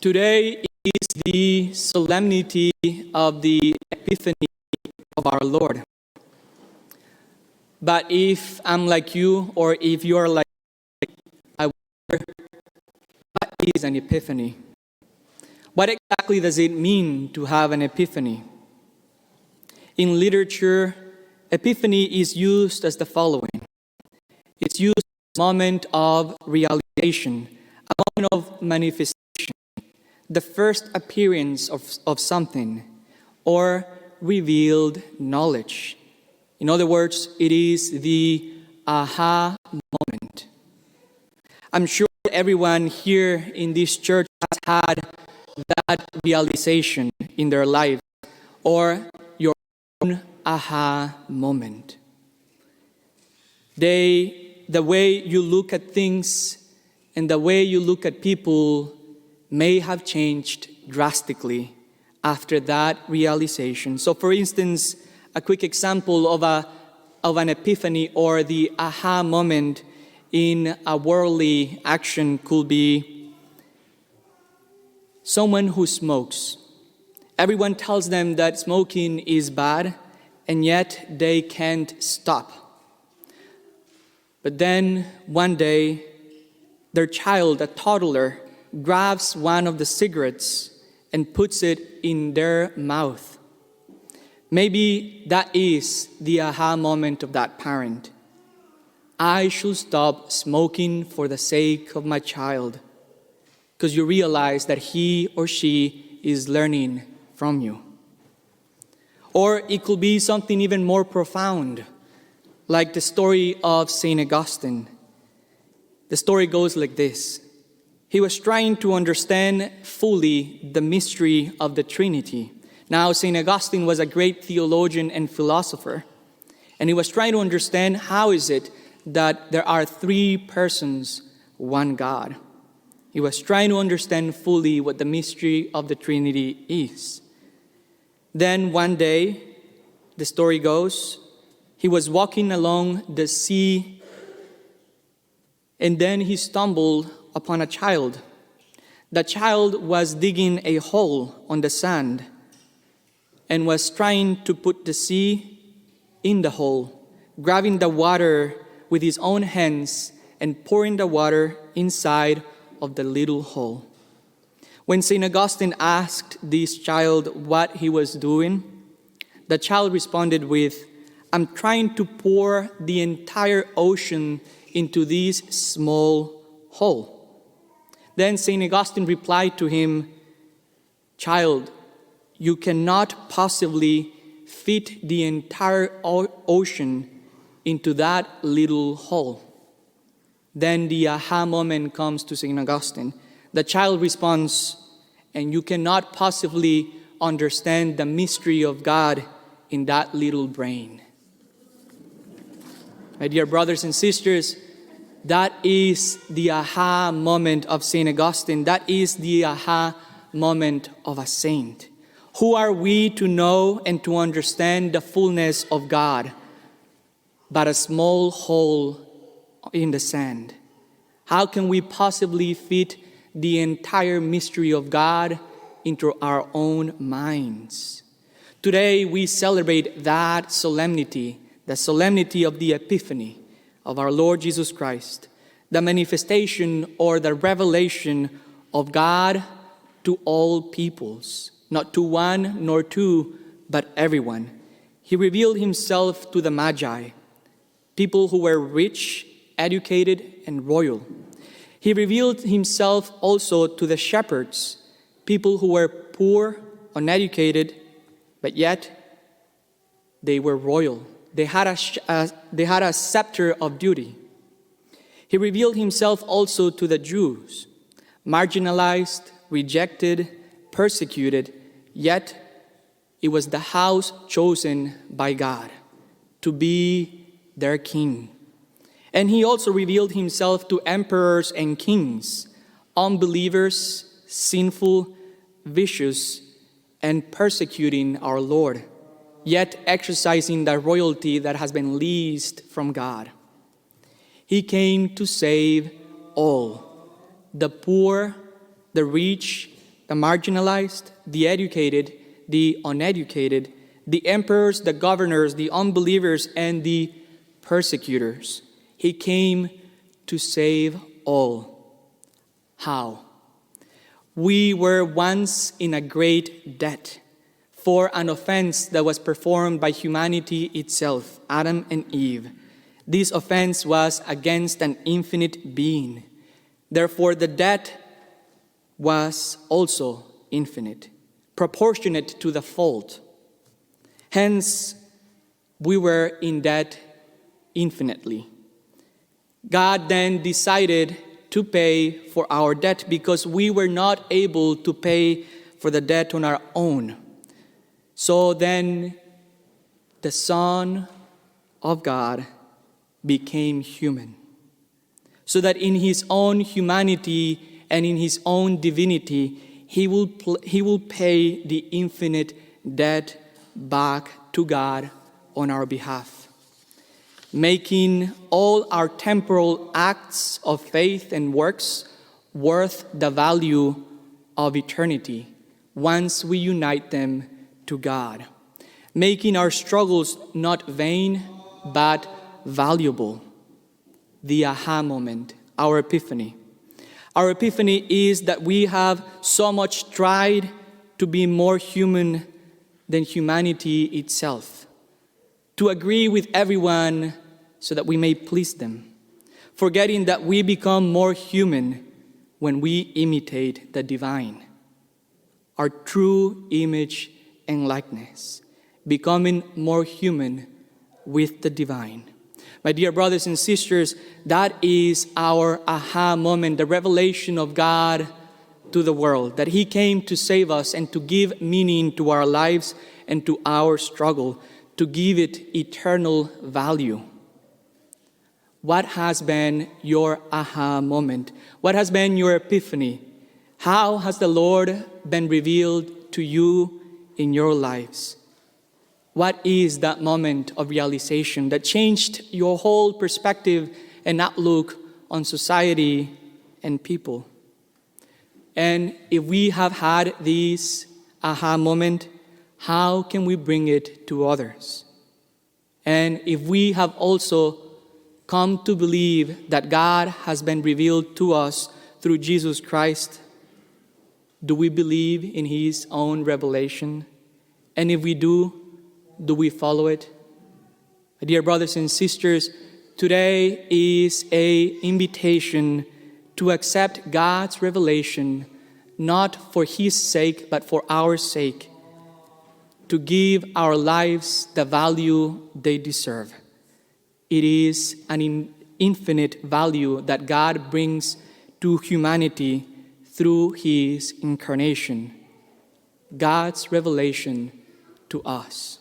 Today is the solemnity of the Epiphany of our Lord. But if I'm like you, or if you're like me, I wonder, what is an epiphany? What exactly does it mean to have an epiphany? In literature, epiphany is used as the following. It's used as a moment of realization, a moment of manifestation, the first appearance of something, or revealed knowledge. In other words, it is the aha moment. I'm sure everyone here in this church has had that realization in their life, or your own aha moment. The way you look at things and the way you look at people may have changed drastically after that realization. So for instance, a quick example of an epiphany or the aha moment in a worldly action could be someone who smokes. Everyone tells them that smoking is bad, and yet they can't stop. But then one day, their child, a toddler, grabs one of the cigarettes and puts it in their mouth. Maybe that is the aha moment of that parent. I should stop smoking for the sake of my child, because you realize that he or she is learning from you. Or it could be something even more profound, like the story of St. Augustine. The story goes like this. He was trying to understand fully the mystery of the Trinity. Now, St. Augustine was a great theologian and philosopher, and he was trying to understand how is it that there are three persons, one God. He was trying to understand fully what the mystery of the Trinity is. Then one day, the story goes, he was walking along the sea, and then he stumbled upon a child. The child was digging a hole on the sand and was trying to put the sea in the hole, grabbing the water with his own hands and pouring the water inside of the little hole. When St. Augustine asked this child what he was doing, the child responded with, I'm trying to pour the entire ocean into this small hole. Then St. Augustine replied to him, child, you cannot possibly fit the entire ocean into that little hole. Then the aha moment comes to St. Augustine. The child responds, and you cannot possibly understand the mystery of God in that little brain. My dear brothers and sisters, that is the aha moment of St. Augustine. That is the aha moment of a saint. Who are we to know and to understand the fullness of God but a small hole in the sand? How can we possibly fit the entire mystery of God into our own minds? Today we celebrate that solemnity, the solemnity of the Epiphany of our Lord Jesus Christ, the manifestation or the revelation of God to all peoples, not to one nor two, but everyone. He revealed himself to the Magi, people who were rich, educated, and royal. He revealed himself also to the shepherds, people who were poor, uneducated, but yet they were royal. They had a scepter of duty. He revealed himself also to the Jews, marginalized, rejected, persecuted, yet it was the house chosen by God to be their king. And he also revealed himself to emperors and kings, unbelievers, sinful, vicious, and persecuting our Lord, yet exercising the royalty that has been leased from God. He came to save all, the poor, the rich, the marginalized, the educated, the uneducated, the emperors, the governors, the unbelievers, and the persecutors. He came to save all. How? We were once in a great debt for an offense that was performed by humanity itself, Adam and Eve. This offense was against an infinite being. Therefore, the debt was also infinite, proportionate to the fault. Hence, we were in debt infinitely. God then decided to pay for our debt because we were not able to pay for the debt on our own. So then, the Son of God became human, so that in his own humanity and in his own divinity, he will pay the infinite debt back to God on our behalf, making all our temporal acts of faith and works worth the value of eternity once we unite them to God, making our struggles not vain but valuable. The aha moment, our epiphany. Our epiphany is that we have so much tried to be more human than humanity itself, to agree with everyone so that we may please them, forgetting that we become more human when we imitate the divine, our true image and likeness, becoming more human with the divine. My dear brothers and sisters, that is our aha moment, the revelation of God to the world, that he came to save us and to give meaning to our lives and to our struggle, to give it eternal value. What has been your aha moment? What has been your epiphany? How has the Lord been revealed to you in your lives? What is that moment of realization that changed your whole perspective and outlook on society and people? And if we have had this aha moment, how can we bring it to others? And if we have also come to believe that God has been revealed to us through Jesus Christ, do we believe in his own revelation? And if we do we follow it? Dear brothers and sisters, today is an invitation to accept God's revelation, not for his sake, but for our sake, to give our lives the value they deserve. It is an infinite value that God brings to humanity through his incarnation, God's revelation to us.